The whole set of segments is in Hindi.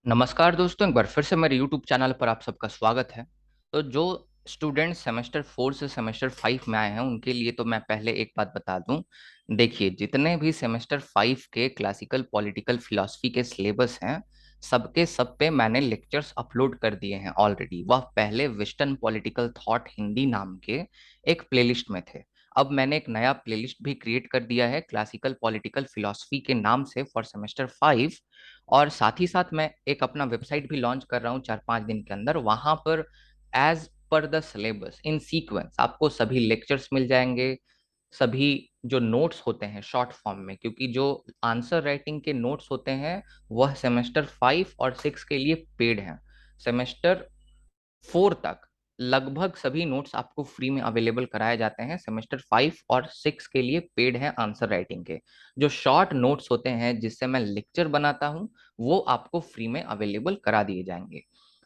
नमस्कार दोस्तों, एक बार फिर से मेरे YouTube चैनल पर आप सबका स्वागत है। तो जो स्टूडेंट सेमेस्टर 4 से सेमेस्टर 5 में आए हैं उनके लिए तो मैं पहले एक बात बता दूं। देखिए, जितने भी सेमेस्टर 5 के क्लासिकल पॉलिटिकल फिलॉसफी के सिलेबस हैं, सबके सब पे मैंने लेक्चर्स अपलोड कर दिए हैं ऑलरेडी। वह पहले वेस्टर्न पॉलिटिकल थॉट हिंदी नाम के एक प्लेलिस्ट में थे। अब मैंने एक नया प्लेलिस्ट भी क्रिएट कर दिया है क्लासिकल पॉलिटिकल फिलॉसफी के नाम से फॉर सेमेस्टर 5। और साथ ही साथ मैं एक अपना वेबसाइट भी लॉन्च कर रहा हूँ 4-5 दिन के अंदर। वहां पर as per the syllabus in sequence आपको सभी लेक्चर्स मिल जाएंगे, सभी जो नोट्स होते हैं शॉर्ट फॉर्म में, क्योंकि जो आंसर राइटिंग के नोट्स होते हैं वह सेमेस्टर 5 और 6 के लिए पेड हैं। सेमेस्टर 4 तक लगभग सभी नोट्स आपको फ्री में अवेलेबल कराए जाते हैं। सेमेस्टर 5 और 6 के लिए पेड है आंसर राइटिंग के। जो शॉर्ट नोट्स होते हैं जिससे मैं लेक्चर बनाता हूँ वो आपको फ्री में अवेलेबल करा दिए जाएंगे।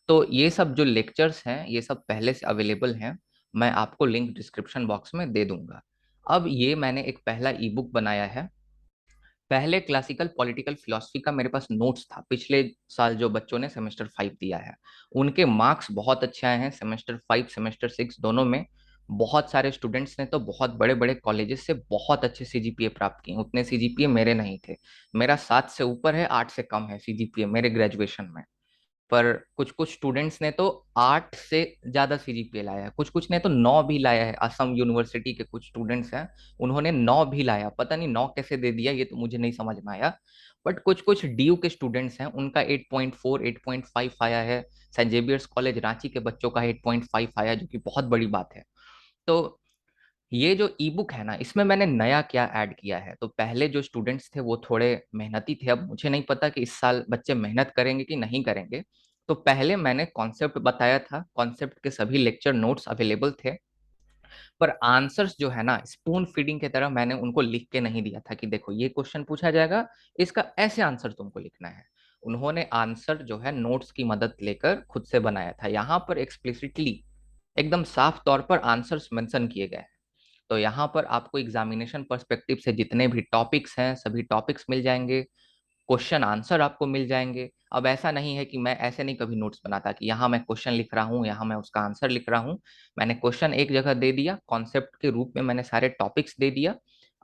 तो ये सब जो लेक्चर्स हैं ये सब पहले से अवेलेबल हैं। मैं आपको लिंक डिस्क्रिप्शन बॉक्स में दे दूंगा। अब ये मैंने एक पहला ई बुक बनाया है। पहले क्लासिकल पॉलिटिकल फिलॉसफी का मेरे पास नोट्स था पिछले साल जो बच्चों ने सेमेस्टर 5 दिया है। उनके मार्क्स बहुत अच्छे आए हैं सेमेस्टर 5 सेमेस्टर 6 दोनों में। बहुत सारे स्टूडेंट्स ने तो बहुत बड़े बड़े कॉलेजेस से बहुत अच्छे सीजीपीए प्राप्त किए। उतने सीजीपीए मेरे नहीं थे। मेरा 7 से ऊपर है, 8 से कम है सीजीपीए मेरे ग्रेजुएशन में। पर कुछ कुछ स्टूडेंट्स ने तो 8 से ज्यादा सीजीपीए लाया है, कुछ कुछ ने तो 9 भी लाया है। असम यूनिवर्सिटी के कुछ स्टूडेंट्स हैं, उन्होंने 9 भी लाया। पता नहीं 9 कैसे दे दिया, ये तो मुझे नहीं समझ में आया। बट कुछ कुछ डीयू के स्टूडेंट्स हैं, उनका 8.4 8.5 आया है। सेंट जेवियर्स कॉलेज रांची के बच्चों का 8.5 आया, जो कि बहुत बड़ी बात है। तो ये जो ई बुक है ना, इसमें मैंने नया क्या ऐड किया है। तो पहले जो स्टूडेंट्स थे वो थोड़े मेहनती थे। अब मुझे नहीं पता कि इस साल बच्चे मेहनत करेंगे कि नहीं करेंगे। तो पहले मैंने कॉन्सेप्ट बताया था, कॉन्सेप्ट के सभी लेक्चर नोट्स अवेलेबल थे। पर आंसर्स जो है ना, स्पून फीडिंग की तरह मैंने उनको लिख के नहीं दिया था कि देखो ये क्वेश्चन पूछा जाएगा, इसका ऐसे आंसर तुमको लिखना है। उन्होंने आंसर जो है नोट्स की मदद लेकर खुद से बनाया था। यहाँ पर एक्सप्लिसिटली एकदम साफ तौर पर आंसर्स मेंशन किए गए हैं। तो यहाँ पर आपको एग्जामिनेशन पर्सपेक्टिव से जितने भी टॉपिक्स हैं सभी टॉपिक्स मिल जाएंगे। क्वेश्चन आंसर आपको मिल जाएंगे। अब ऐसा नहीं है कि मैं ऐसे नहीं कभी नोट्स बनाता कि यहाँ मैं क्वेश्चन लिख रहा हूँ, यहाँ मैं उसका आंसर लिख रहा हूँ। मैंने क्वेश्चन एक जगह दे दिया, कॉन्सेप्ट के रूप में मैंने सारे टॉपिक्स दे दिया।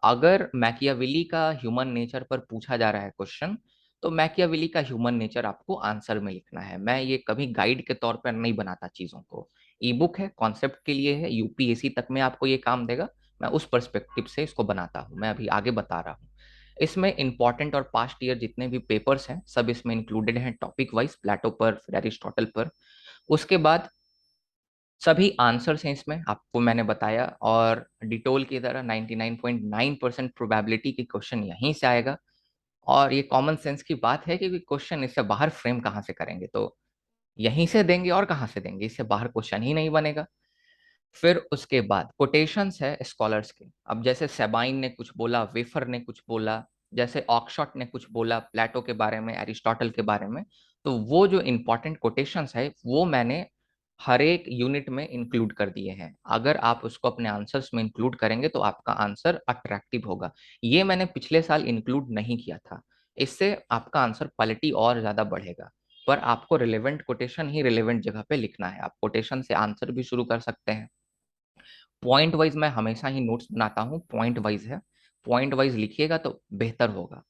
अगर मैकियावेली का ह्यूमन नेचर पर पूछा जा रहा है क्वेश्चन, तो मैकियावेली का ह्यूमन नेचर आपको आंसर में लिखना है। मैं ये कभी गाइड के तौर पर नहीं बनाता चीजों को। ई बुक है, कॉन्सेप्ट के लिए है, यूपीएससी तक में आपको ये काम देगा। मैं उस पर्सपेक्टिव से इसको बनाता हूँ, मैं अभी आगे बता रहा हूँ। इसमें इंपॉर्टेंट और पास्ट ईयर जितने भी पेपर्स हैं सब इसमें इंक्लूडेड हैं, टॉपिक वाइज, प्लेटो पर फिर एरिस्टोटल पर। उसके बाद सभी आंसर्स हैं इसमें, आपको मैंने बताया। और डिटोल की तरह 99.9% प्रोबेबिलिटी की क्वेश्चन यहीं से आएगा। और ये कॉमन सेंस की बात है कि क्वेश्चन इससे बाहर फ्रेम कहाँ से करेंगे, तो यहीं से देंगे और कहाँ से देंगे, इससे बाहर क्वेश्चन ही नहीं बनेगा। फिर उसके बाद कोटेशंस है स्कॉलर्स के। अब जैसे सेबाइन ने कुछ बोला, वेफर ने कुछ बोला, जैसे ऑक्सशॉट ने कुछ बोला प्लेटो के बारे में, एरिस्टोटल के बारे में, तो वो जो इंपॉर्टेंट कोटेशंस है वो मैंने हर एक यूनिट में इंक्लूड कर दिए हैं। अगर आप उसको अपने आंसर्स में इंक्लूड करेंगे तो आपका आंसर अट्रैक्टिव होगा। ये मैंने पिछले साल इंक्लूड नहीं किया था। इससे आपका आंसर क्वालिटी और ज्यादा बढ़ेगा। पर आपको रिलेवेंट कोटेशन ही रिलेवेंट जगह पे लिखना है। आप कोटेशन से आंसर भी शुरू कर सकते हैं। पॉइंट वाइज मैं हमेशा ही नोट्स बनाता हूँ, पॉइंट वाइज है। पॉइंट वाइज लिखिएगा तो बेहतर होगा।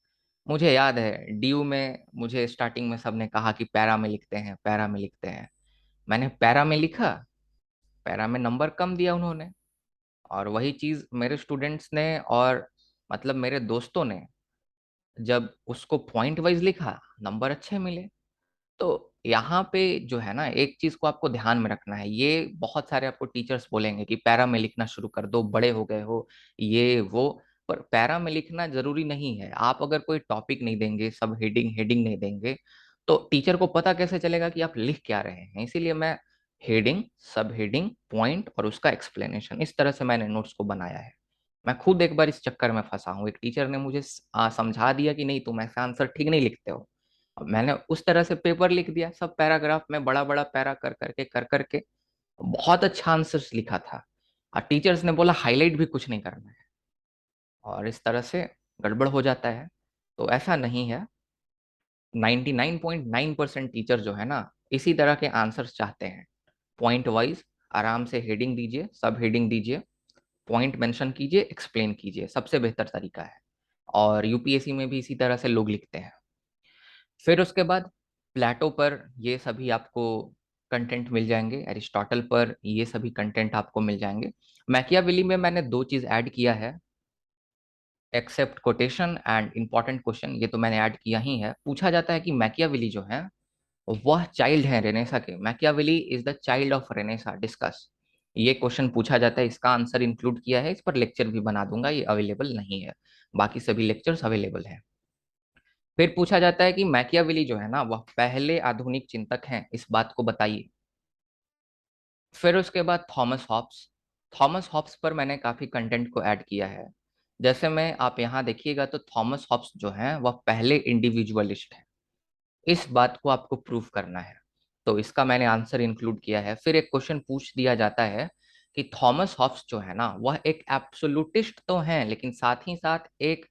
मुझे याद है ड्यू में मुझे स्टार्टिंग में सबने कहा कि पैरा में लिखते हैं, पैरा में लिखते हैं। मैंने पैरा में लिखा, पैरा में नंबर कम दिया उन्होंने। और वही चीज मेरे स्टूडेंट्स ने और मतलब मेरे दोस्तों ने जब उसको पॉइंट वाइज लिखा, नंबर अच्छे मिले। तो यहाँ पे जो है ना, एक चीज को आपको ध्यान में रखना है। ये बहुत सारे आपको टीचर्स बोलेंगे कि पैरा में लिखना शुरू कर दो, बड़े हो गए हो, ये वो। पर पैरा में लिखना जरूरी नहीं है। आप अगर कोई टॉपिक नहीं देंगे, सब हेडिंग हेडिंग नहीं देंगे, तो टीचर को पता कैसे चलेगा कि आप लिख क्या रहे हैं। इसीलिए मैं हेडिंग, सब हेडिंग, पॉइंट और उसका एक्सप्लेनेशन, इस तरह से मैंने नोट्स को बनाया है। मैं खुद एक बार इस चक्कर में फंसा हूँ। एक टीचर ने मुझे समझा दिया कि नहीं तुम ऐसा आंसर ठीक नहीं लिखते हो। अब मैंने उस तरह से पेपर लिख दिया, सब पैराग्राफ में बड़ा बड़ा पैरा कर करके बहुत अच्छा आंसर्स लिखा था। और टीचर्स ने बोला हाईलाइट भी कुछ नहीं करना है। और इस तरह से गड़बड़ हो जाता है। तो ऐसा नहीं है। 99.9% टीचर जो है ना इसी तरह के आंसर्स चाहते हैं। पॉइंट वाइज आराम से हेडिंग दीजिए, सब हेडिंग दीजिए, पॉइंट मेंशन कीजिए, एक्सप्लेन कीजिए, सबसे बेहतर तरीका है। और यूपीएससी में भी इसी तरह से लोग लिखते हैं। फिर उसके बाद प्लेटो पर ये सभी आपको कंटेंट मिल जाएंगे, एरिस्टोटल पर ये सभी कंटेंट आपको मिल जाएंगे। मैकियावेली में मैंने दो चीज ऐड किया है, except quotation and important question, ये तो मैंने ऐड किया ही है। पूछा जाता है कि मैकियावेली जो है वह चाइल्ड है रेनेसा के, Machiavelli is the child of Renaissance, discuss. ये क्वेश्चन पूछा जाता है, इसका आंसर इंक्लूड किया है, इस पर लेक्चर भी बना दूंगा, ये अवेलेबल नहीं है, बाकी सभी लेक्चर्स अवेलेबल है। फिर पूछा जाता है कि मैकियावेली जो है ना वह पहले आधुनिक चिंतक हैं, इस बात को बताइए। फिर उसके बाद थॉमस हॉब्स, थॉमस हॉब्स पर मैंने काफी कंटेंट को ऐड किया है। जैसे मैं आप यहाँ देखिएगा तो थॉमस हॉब्स जो है वह पहले इंडिविजुअलिस्ट है, इस बात को आपको प्रूव करना है, तो इसका मैंने आंसर इंक्लूड किया है। फिर एक क्वेश्चन पूछ दिया जाता है कि थॉमस हॉब्स जो है ना वह एक एब्सोल्यूटिस्ट तो हैं लेकिन साथ ही साथ एक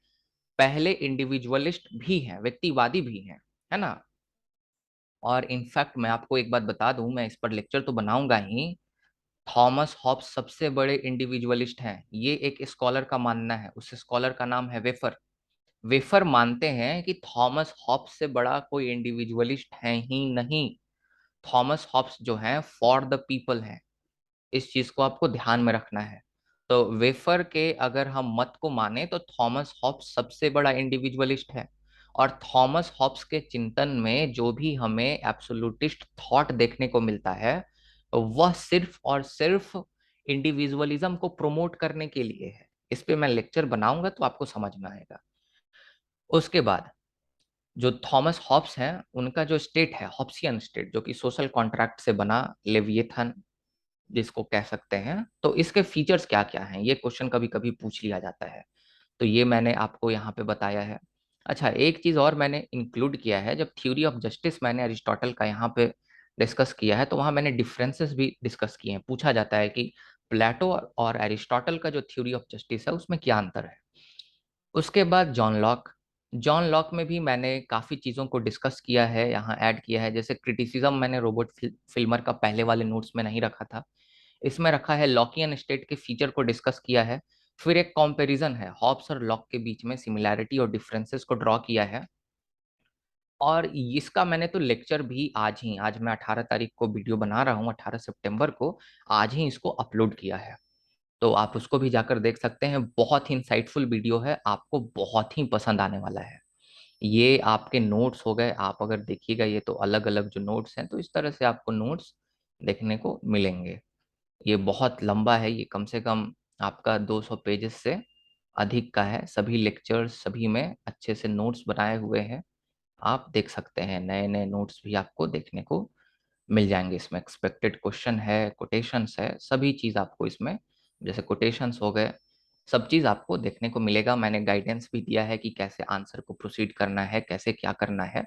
पहले इंडिविजुअलिस्ट भी हैं, व्यक्तिवादी भी हैं, है ना। और इनफैक्ट मैं आपको एक बात बता दूं, मैं इस पर लेक्चर तो बनाऊंगा ही, थॉमस हॉब्स सबसे बड़े इंडिविजुअलिस्ट हैं, ये एक स्कॉलर का मानना है। उस स्कॉलर का नाम है वेफर। वेफर मानते हैं कि थॉमस हॉब्स से बड़ा कोई इंडिविजुअलिस्ट है ही नहीं। थॉमस हॉब्स जो है फॉर द पीपल है, इस चीज को आपको ध्यान में रखना है। तो वेफर के अगर हम मत को माने तो थॉमस हॉब्स सबसे बड़ा इंडिविजुअलिस्ट है। और थॉमस हॉब्स के चिंतन में जो भी हमें एब्सोल्यूटिस्ट थॉट देखने को मिलता है वह सिर्फ और सिर्फ इंडिविजुअलिज्म को प्रमोट करने के लिए है। इस पे मैं लेक्चर बनाऊंगा तो आपको समझ में आएगा। उसके बाद जो थॉमस हॉब्स हैं उनका जो स्टेट है हॉब्सियन स्टेट, जो कि सोशल कॉन्ट्रैक्ट से बना लेविएथन जिसको कह सकते हैं, तो इसके फीचर्स क्या क्या हैं ये क्वेश्चन कभी कभी पूछ लिया जाता है, तो ये मैंने आपको यहाँ पे बताया है। अच्छा, एक चीज और मैंने इंक्लूड किया है, जब थ्योरी ऑफ जस्टिस मैंने अरिस्टोटल का यहाँ पे डिस्कस किया है तो वहां मैंने डिफरेंसेस भी डिस्कस किए हैं। पूछा जाता है कि प्लेटो और अरिस्टोटल का जो थ्योरी ऑफ जस्टिस है उसमें क्या अंतर है। उसके बाद जॉन लॉक, जॉन लॉक में भी मैंने काफी चीजों को डिस्कस किया है, यहाँ ऐड किया है। जैसे क्रिटिसिज्म मैंने रोबोट फिल्मर का पहले वाले नोट्स में नहीं रखा था, इसमें रखा है। लॉकियन स्टेट के फीचर को डिस्कस किया है। फिर एक कंपैरिजन है हॉब्स और लॉक के बीच में, सिमिलैरिटी और डिफरेंसेस को ड्रॉ किया है। और इसका मैंने तो लेक्चर भी आज मैं 18 तारीख को वीडियो बना रहा हूँ, 18 सितंबर को, आज ही इसको अपलोड किया है, तो आप उसको भी जाकर देख सकते हैं। बहुत ही इंसाइटफुल वीडियो है, आपको बहुत ही पसंद आने वाला है। ये आपके नोट्स हो गए, आप अगर देखिएगा ये तो अलग अलग जो नोट्स हैं, तो इस तरह से आपको नोट्स देखने को मिलेंगे। ये बहुत लंबा है, ये कम से कम आपका 200 पेजेस से अधिक का है। सभी लेक्चर्स सभी में अच्छे से नोट्स बनाए हुए हैं, आप देख सकते हैं। नए नए नोट्स भी आपको देखने को मिल जाएंगे इसमें। एक्सपेक्टेड क्वेश्चन है, कोटेशंस है, सभी चीज़ आपको इसमें, जैसे कोटेशंस हो गए, सब चीज़ आपको देखने को मिलेगा। मैंने गाइडेंस भी दिया है कि कैसे आंसर को प्रोसीड करना है, कैसे क्या करना है।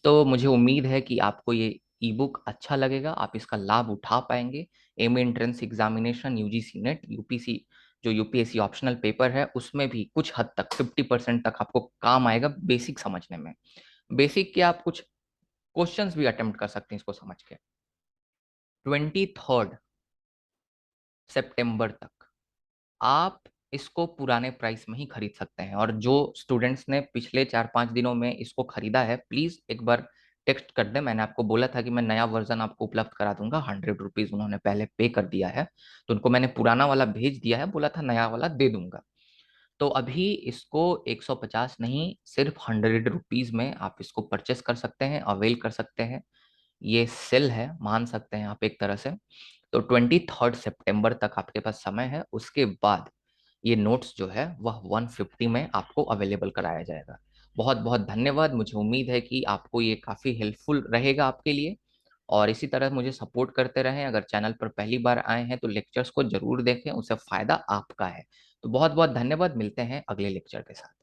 तो मुझे उम्मीद है कि आपको ये ई बुक अच्छा लगेगा, आप इसका लाभ उठा पाएंगे। M entrance examination, UGC NET, UPC, जो यूपीएससी ऑप्शनल पेपर है उसमें भी कुछ हद तक 50% तक आपको काम आएगा बेसिक समझने में। बेसिक के आप कुछ क्वेश्चंस भी अटेम्प्ट कर सकते हैं इसको समझ के। 23 सितंबर तक आप इसको पुराने प्राइस में ही खरीद सकते हैं। और जो स्टूडेंट्स ने पिछले 4-5 दिनों में इसको खरीदा है प्लीज एक बार टेक्स्ट कर दें। मैंने आपको बोला था कि मैं नया वर्जन आपको उपलब्ध करा दूंगा, 100 रुपीज उन्होंने पहले पे कर दिया है, तो उनको मैंने पुराना वाला भेज दिया है, बोला था नया वाला दे दूंगा। तो अभी इसको 150 नहीं, सिर्फ 100 रुपीज में आप इसको परचेस कर सकते हैं, अवेल कर सकते हैं। ये सेल है, मान सकते हैं आप एक तरह से। तो 23 सितंबर तक आपके पास समय है, उसके बाद ये नोट्स जो है वह 150 में आपको अवेलेबल कराया जाएगा। बहुत बहुत धन्यवाद, मुझे उम्मीद है कि आपको ये काफ़ी हेल्पफुल रहेगा आपके लिए। और इसी तरह मुझे सपोर्ट करते रहें। अगर चैनल पर पहली बार आए हैं तो लेक्चर्स को जरूर देखें, उससे फायदा आपका है। तो बहुत बहुत धन्यवाद, मिलते हैं अगले लेक्चर के साथ।